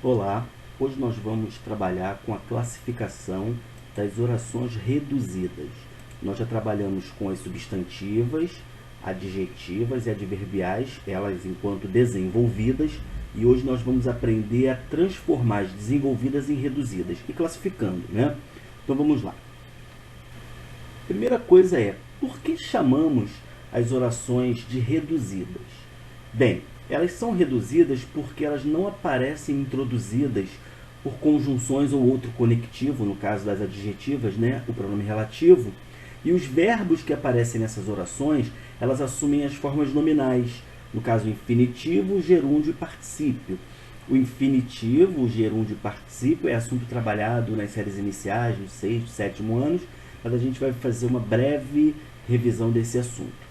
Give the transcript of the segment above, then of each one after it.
Olá, hoje nós vamos trabalhar com a classificação das orações reduzidas. Nós já trabalhamos com as substantivas, adjetivas e adverbiais, elas enquanto desenvolvidas, e hoje nós vamos aprender a transformar as desenvolvidas em reduzidas e classificando, né? Então vamos lá. Primeira coisa é, por que chamamos as orações de reduzidas? Bem, elas são reduzidas porque elas não aparecem introduzidas por conjunções ou outro conectivo, no caso das adjetivas, né, o pronome relativo, e os verbos que aparecem nessas orações, elas assumem as formas nominais, no caso infinitivo, gerúndio e particípio. O infinitivo, o gerúndio e particípio é assunto trabalhado nas séries iniciais, no 6º, 7º anos, mas a gente vai fazer uma breve revisão desse assunto.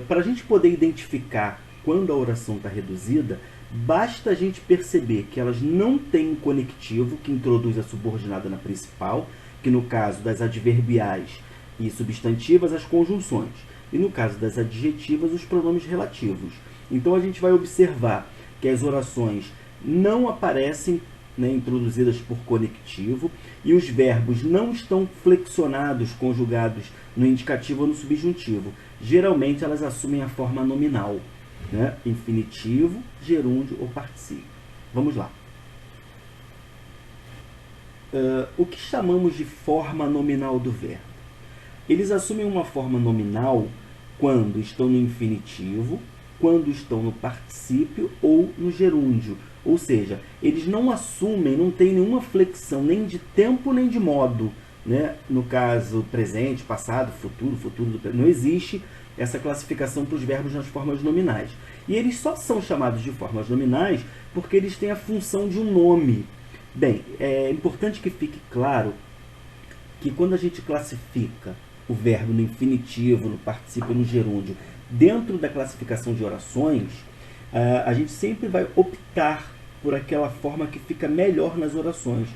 Para a gente poder identificar quando a oração está reduzida, basta a gente perceber que elas não têm um conectivo que introduz a subordinada na principal, que no caso das adverbiais e substantivas, as conjunções, e no caso das adjetivas, os pronomes relativos. Então a gente vai observar que as orações não aparecem, né, introduzidas por conectivo, e os verbos não estão flexionados, conjugados no indicativo ou no subjuntivo. Geralmente elas assumem a forma nominal, né? Infinitivo, gerúndio ou particípio. Vamos lá. O que chamamos de forma nominal do verbo? Eles assumem uma forma nominal quando estão no infinitivo, quando estão no particípio ou no gerúndio. Ou seja, eles não assumem, não tem nenhuma flexão, nem de tempo nem de modo. Né? No caso, presente, passado, futuro, não existe essa classificação para os verbos nas formas nominais. E eles só são chamados de formas nominais porque eles têm a função de um nome. Bem, é importante que fique claro que quando a gente classifica o verbo no infinitivo, no particípio e no gerúndio, dentro da classificação de orações, a gente sempre vai optar por aquela forma que fica melhor nas orações.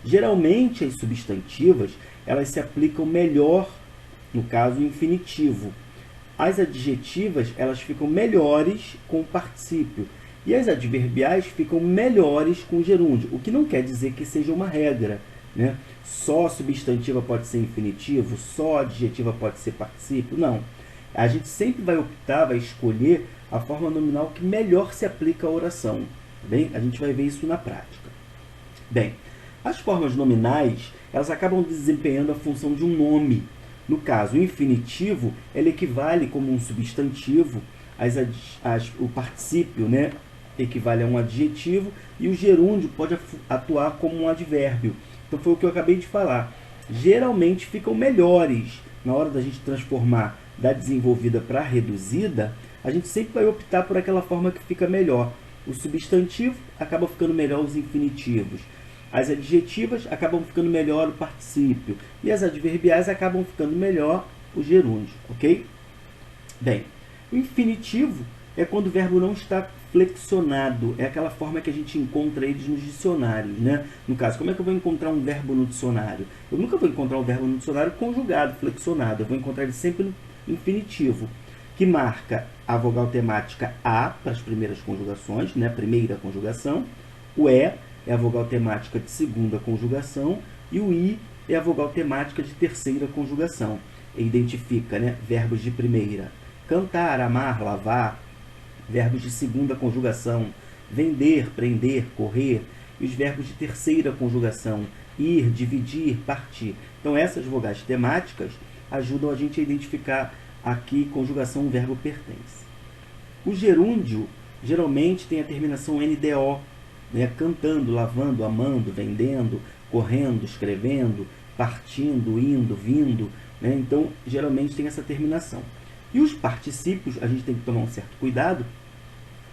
Geralmente, as substantivas, elas se aplicam melhor, no caso, infinitivo. As adjetivas, elas ficam melhores com o particípio. E as adverbiais ficam melhores com o gerúndio, o que não quer dizer que seja uma regra. Né? Só substantiva pode ser infinitivo, só adjetiva pode ser particípio. Não. A gente sempre vai optar, vai escolher a forma nominal que melhor se aplica à oração. Bem, a gente vai ver isso na prática. Bem, as formas nominais, elas acabam desempenhando a função de um nome. No caso, o infinitivo, ele equivale como um substantivo, o particípio, né, equivale a um adjetivo, e o gerúndio pode atuar como um advérbio. Então foi o que eu acabei de falar. Geralmente ficam melhores na hora da gente transformar da desenvolvida para a reduzida, a gente sempre vai optar por aquela forma que fica melhor. O substantivo acaba ficando melhor os infinitivos. As adjetivas acabam ficando melhor o particípio. E as adverbiais acabam ficando melhor o gerúndio, ok? Bem, o infinitivo é quando o verbo não está flexionado. É aquela forma que a gente encontra eles nos dicionários, né? No caso, como é que eu vou encontrar um verbo no dicionário? Eu nunca vou encontrar um verbo no dicionário conjugado, flexionado. Eu vou encontrar ele sempre no infinitivo, que marca a vogal temática A para as primeiras conjugações, né? Primeira conjugação. O E é a vogal temática de segunda conjugação e o I é a vogal temática de terceira conjugação. E identifica, né, verbos de primeira: cantar, amar, lavar. Verbos de segunda conjugação: vender, prender, correr. E os verbos de terceira conjugação: ir, dividir, partir. Então essas vogais temáticas ajudam a gente a identificar a que conjugação o verbo pertence. O gerúndio geralmente tem a terminação NDO, né? Cantando, lavando, amando, vendendo, correndo, escrevendo, partindo, indo, vindo. Né? Então, geralmente tem essa terminação. E os particípios, a gente tem que tomar um certo cuidado,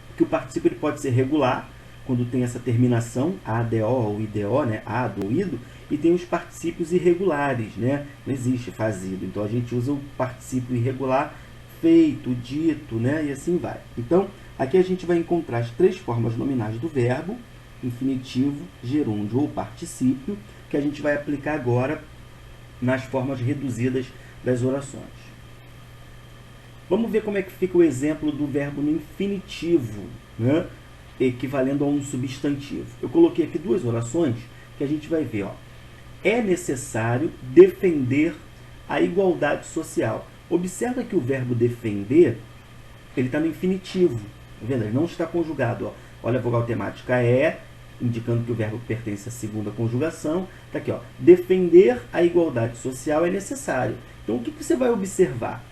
porque o particípio ele pode ser regular, quando tem essa terminação, ADO ou IDO, né? A do ido, e tem os particípios irregulares, né? Não existe fazido. Então, a gente usa o particípio irregular, feito, dito, né? E assim vai. Então, aqui a gente vai encontrar as três formas nominais do verbo: infinitivo, gerúndio ou particípio, que a gente vai aplicar agora nas formas reduzidas das orações. Vamos ver como é que fica o exemplo do verbo no infinitivo. Né? equivalendo a um substantivo. Eu coloquei aqui duas orações que a gente vai ver. Ó. É necessário defender a igualdade social. Observa que o verbo defender, ele está no infinitivo. Tá vendo? Ele não está conjugado. Ó. Olha a vogal temática é, indicando que o verbo pertence à segunda conjugação. Está aqui, ó. Defender a igualdade social é necessário. Então, o que você vai observar?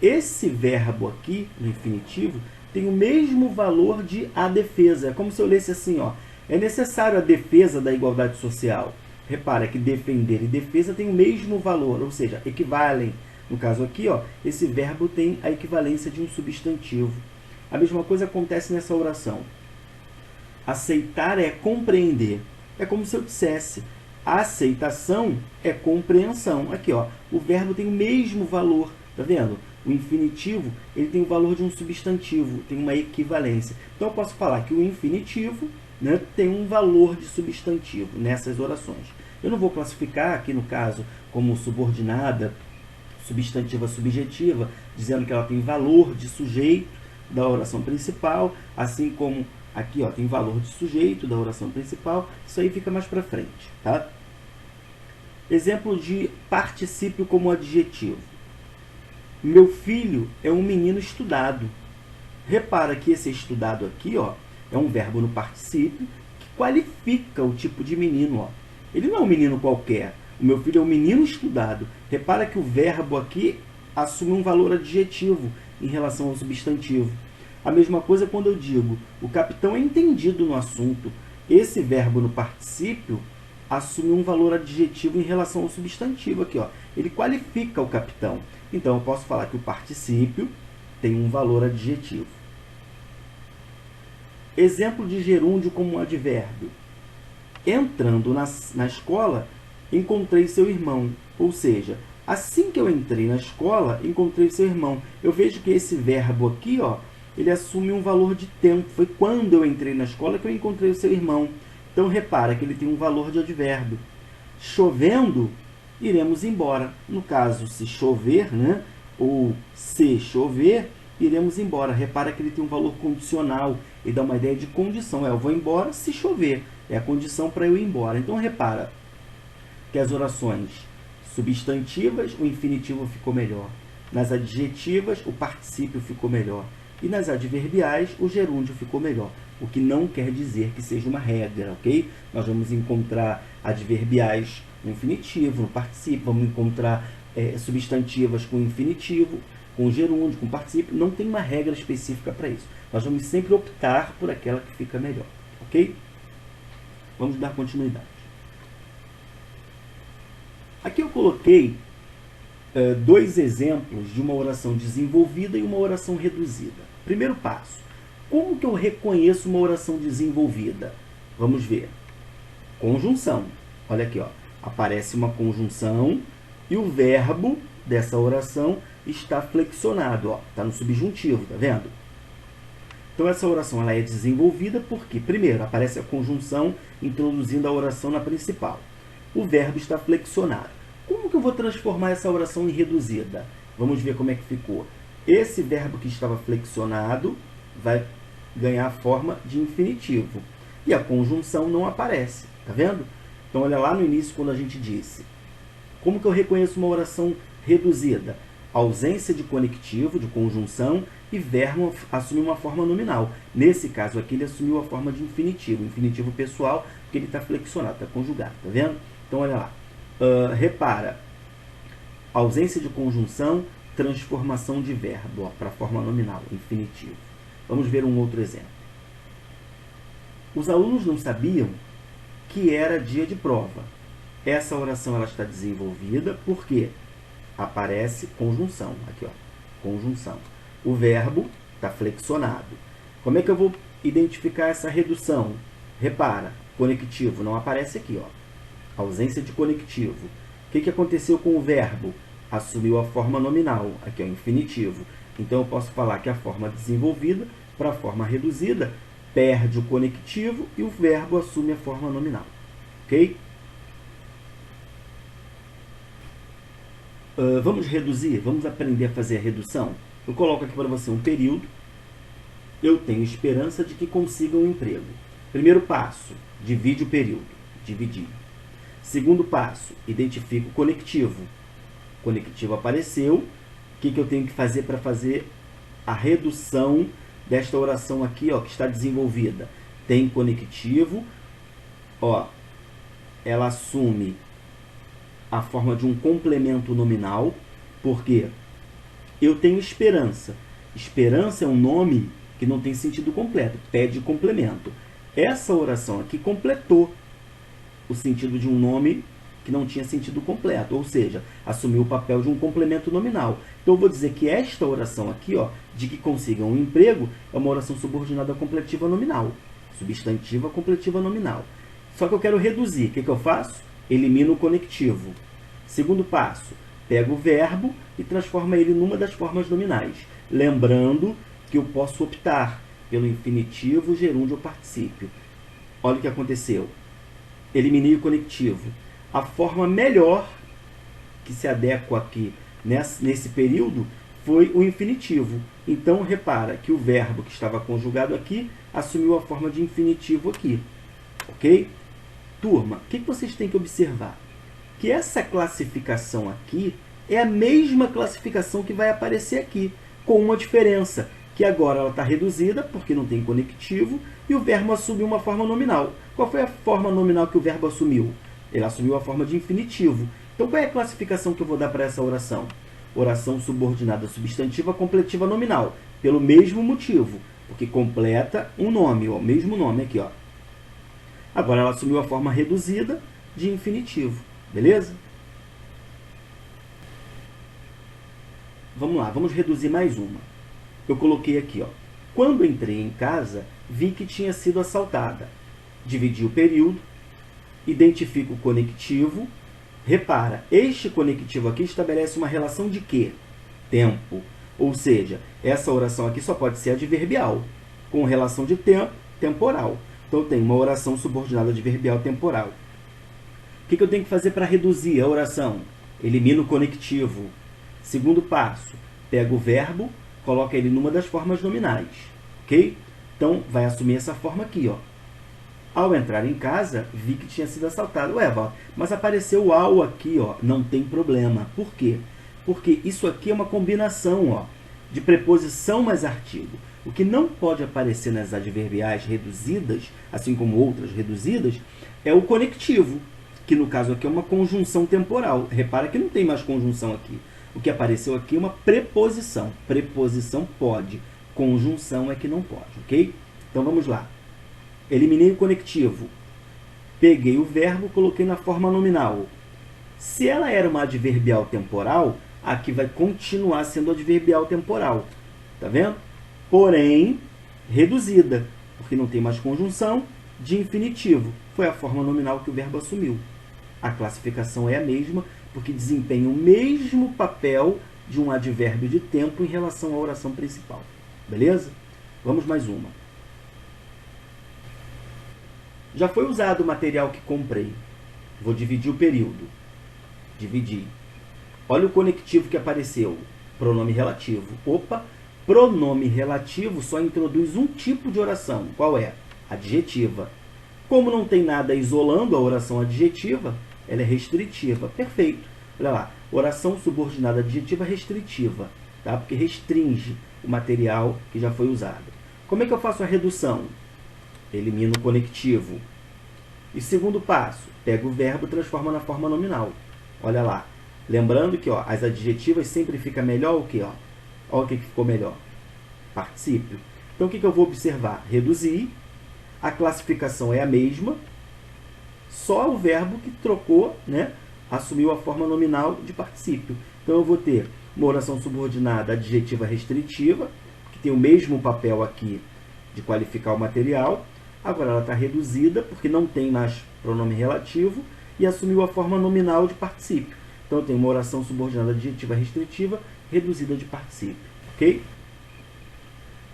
Esse verbo aqui, no infinitivo, tem o mesmo valor de a defesa. É como se eu lesse assim, ó. É necessário a defesa da igualdade social. Repara que defender e defesa têm o mesmo valor, ou seja, equivalem. No caso aqui, ó, esse verbo tem a equivalência de um substantivo. A mesma coisa acontece nessa oração. Aceitar é compreender. É como se eu dissesse, a aceitação é compreensão. Aqui, ó, o verbo tem o mesmo valor, tá vendo? O infinitivo, ele tem o valor de um substantivo, tem uma equivalência. Então, eu posso falar que o infinitivo, né, tem um valor de substantivo nessas orações. Eu não vou classificar aqui, no caso, como subordinada, substantiva, subjetiva, dizendo que ela tem valor de sujeito da oração principal, assim como aqui, ó, tem valor de sujeito da oração principal. Isso aí fica mais para frente, tá? Exemplo de particípio como adjetivo. Meu filho é um menino estudado. Repara que esse estudado aqui, ó, é um verbo no particípio que qualifica o tipo de menino. Ó. Ele não é um menino qualquer. O meu filho é um menino estudado. Repara que o verbo aqui assume um valor adjetivo em relação ao substantivo. A mesma coisa quando eu digo, o capitão é entendido no assunto. Esse verbo no particípio assume um valor adjetivo em relação ao substantivo aqui. Ó. Ele qualifica o capitão. Então, eu posso falar que o particípio tem um valor adjetivo. Exemplo de gerúndio como advérbio. Entrando na escola, encontrei seu irmão. Ou seja, assim que eu entrei na escola, encontrei seu irmão. Eu vejo que esse verbo aqui, ó, ele assume um valor de tempo. Foi quando eu entrei na escola que eu encontrei o seu irmão. Então, repara que ele tem um valor de advérbio. Chovendo, iremos embora. No caso, se chover, né, ou se chover, iremos embora. Repara que ele tem um valor condicional. Ele dá uma ideia de condição. Eu vou embora se chover. É a condição para eu ir embora. Então, repara que as orações substantivas, o infinitivo ficou melhor. Nas adjetivas, o particípio ficou melhor. E nas adverbiais, o gerúndio ficou melhor. O que não quer dizer que seja uma regra, ok? Nós vamos encontrar adverbiais no infinitivo, no particípio, vamos encontrar substantivas com infinitivo, com gerúndio, com particípio. Não tem uma regra específica para isso. Nós vamos sempre optar por aquela que fica melhor, ok? Vamos dar continuidade. Aqui eu coloquei dois exemplos de uma oração desenvolvida e uma oração reduzida. Primeiro passo. Como que eu reconheço uma oração desenvolvida? Vamos ver. Conjunção. Olha aqui, ó. Aparece uma conjunção e o verbo dessa oração está flexionado, ó. Está no subjuntivo, tá vendo? Então essa oração ela é desenvolvida porque, primeiro, aparece a conjunção introduzindo a oração na principal. O verbo está flexionado. Como que eu vou transformar essa oração em reduzida? Vamos ver como é que ficou. Esse verbo que estava flexionado vai ganhar a forma de infinitivo. E a conjunção não aparece. Tá vendo? Então, olha lá no início quando a gente disse. Como que eu reconheço uma oração reduzida? Ausência de conectivo, de conjunção, e verbo assume uma forma nominal. Nesse caso aqui, ele assumiu a forma de infinitivo. Infinitivo pessoal, porque ele está flexionado, está conjugado. Tá vendo? Então, olha lá. Repara. Ausência de conjunção, transformação de verbo para a forma nominal, infinitivo. Vamos ver um outro exemplo. Os alunos não sabiam que era dia de prova. Essa oração ela está desenvolvida porque aparece conjunção. Aqui, ó, conjunção. O verbo está flexionado. Como é que eu vou identificar essa redução? Repara, conectivo não aparece aqui, ó. Ausência de conectivo. O que aconteceu com o verbo? Assumiu a forma nominal. Aqui é o infinitivo. Então, eu posso falar que a forma desenvolvida para a forma reduzida perde o conectivo e o verbo assume a forma nominal. Ok? Vamos reduzir? Vamos aprender a fazer a redução? Eu coloco aqui para você um período. eu tenho esperança de que consiga um emprego. Primeiro passo, divide o período. Dividir. Segundo passo, identifica o conectivo. O conectivo apareceu. O que eu tenho que fazer para fazer a redução desta oração aqui, ó, que está desenvolvida? Tem conectivo, ó, ela assume a forma de um complemento nominal, porque eu tenho esperança. Esperança é um nome que não tem sentido completo, pede complemento. Essa oração aqui completou o sentido de um nome que não tinha sentido completo, ou seja, assumiu o papel de um complemento nominal. Então eu vou dizer que esta oração aqui, ó, de que consigam um emprego, é uma oração subordinada completiva nominal. Substantiva completiva nominal. Só que eu quero reduzir. O que eu faço? Elimino o conectivo. Segundo passo, pego o verbo e transformo ele numa das formas nominais. Lembrando que eu posso optar pelo infinitivo, gerúndio ou particípio. Olha o que aconteceu. Eliminei o conectivo. A forma melhor que se adequa aqui nesse período foi o infinitivo. Então, repara que o verbo que estava conjugado aqui assumiu a forma de infinitivo aqui. Ok? Turma, o que vocês têm que observar? Que essa classificação aqui é a mesma classificação que vai aparecer aqui, com uma diferença, que agora ela está reduzida, porque não tem conectivo, e o verbo assumiu uma forma nominal. Qual foi a forma nominal que o verbo assumiu? Ele assumiu a forma de infinitivo. Então, qual é a classificação que eu vou dar para essa oração? Oração subordinada substantiva completiva nominal, pelo mesmo motivo, porque completa um nome, o mesmo nome aqui, ó. Agora ela assumiu a forma reduzida de infinitivo, beleza? Vamos lá, vamos reduzir mais uma. Eu coloquei aqui, ó. Quando entrei em casa, vi que tinha sido assaltada. Dividi o período, identifico o conectivo. Repara, este conectivo aqui estabelece uma relação de quê? Tempo. Ou seja, essa oração aqui só pode ser adverbial, com relação de tempo, temporal. Então, eu tenho uma oração subordinada adverbial temporal. O que eu tenho que fazer para reduzir a oração? Elimino o conectivo. Segundo passo, pego o verbo, coloco ele numa das formas nominais. Ok? Então, vai assumir essa forma aqui, ó. Ao entrar em casa, vi que tinha sido assaltado. Ué, Val, mas apareceu o ao aqui, ó. Não tem problema. Por quê? Porque isso aqui é uma combinação, ó, de preposição mais artigo. O que não pode aparecer nas adverbiais reduzidas, assim como outras reduzidas, é o conectivo, que no caso aqui é uma conjunção temporal. Repara que não tem mais conjunção aqui. O que apareceu aqui é uma preposição. Preposição pode, conjunção é que não pode, ok? Então vamos lá. Eliminei o conectivo. Peguei o verbo, coloquei na forma nominal. Se ela era uma adverbial temporal, aqui vai continuar sendo adverbial temporal. Tá vendo? Porém, reduzida, porque não tem mais conjunção, de infinitivo. Foi a forma nominal que o verbo assumiu. A classificação é a mesma, porque desempenha o mesmo papel de um advérbio de tempo em relação à oração principal. Beleza? Vamos mais uma. Já foi usado o material que comprei. Vou dividir o período. Dividir. Olha o conectivo que apareceu. Pronome relativo. Opa! Pronome relativo só introduz um tipo de oração. Qual é? Adjetiva. Como não tem nada isolando a oração adjetiva, ela é restritiva. Perfeito. Olha lá. Oração subordinada adjetiva restritiva. Tá? Porque restringe o material que já foi usado. Como é que eu faço a redução? Elimino o conectivo. E segundo passo, pego o verbo e transforma na forma nominal. Olha lá. Lembrando que, ó, as adjetivas sempre fica melhor o quê? Ó? Olha o que ficou melhor. Particípio. Então, o que eu vou observar? Reduzir. A classificação é a mesma. Só o verbo que trocou, né, assumiu a forma nominal de particípio. Então, eu vou ter uma oração subordinada adjetiva restritiva, que tem o mesmo papel aqui de qualificar o material. Agora, ela está reduzida, porque não tem mais pronome relativo, e assumiu a forma nominal de particípio. Então, eu tenho uma oração subordinada adjetiva restritiva, reduzida de particípio. Ok?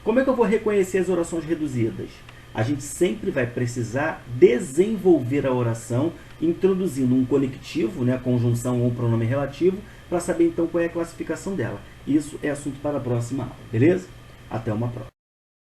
Como é que eu vou reconhecer as orações reduzidas? A gente sempre vai precisar desenvolver a oração, introduzindo um conectivo, né, conjunção ou um pronome relativo, para saber então qual é a classificação dela. Isso é assunto para a próxima aula, beleza? Até uma próxima.